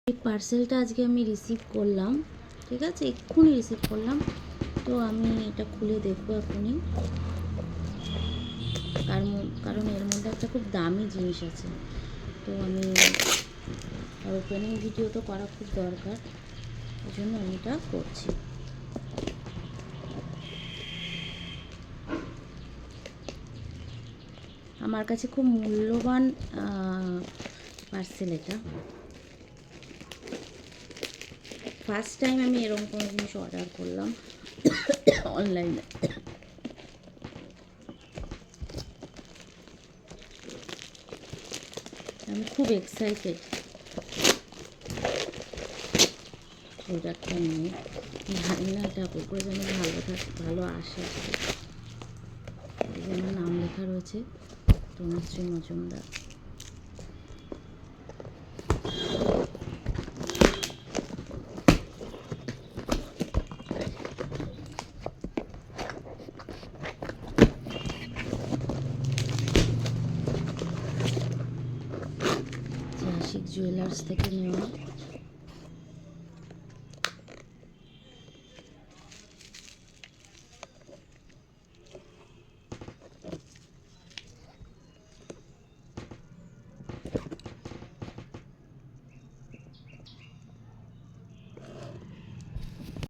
এই পার্সেলটা আজকে আমি রিসিভ করলাম, ঠিক আছে, এক্ষুনি রিসিভ করলাম। তো আমি এটা খুলে দেখবো এখনই, কারণ এর মধ্যে একটা খুব দামি জিনিস আছে। তো আমি ওপেনিং ভিডিও তো করা খুব দরকার, ওই জন্য আমি এটা করছি। আমার কাছে খুব মূল্যবান পার্সেল এটা। ফার্স্ট টাইম আমি এরকম কোনো জিনিস অর্ডার করলাম অনলাইনে। আমি খুব এক্সাইটেড প্রোডাক্টটা নিয়ে। জানি না এটা করে যেন ভালো আসে। এই যে আমার নাম লেখা রয়েছে তনুশ্রী মজুমদার। আশিক জুয়েলার্স থেকে নেওয়া।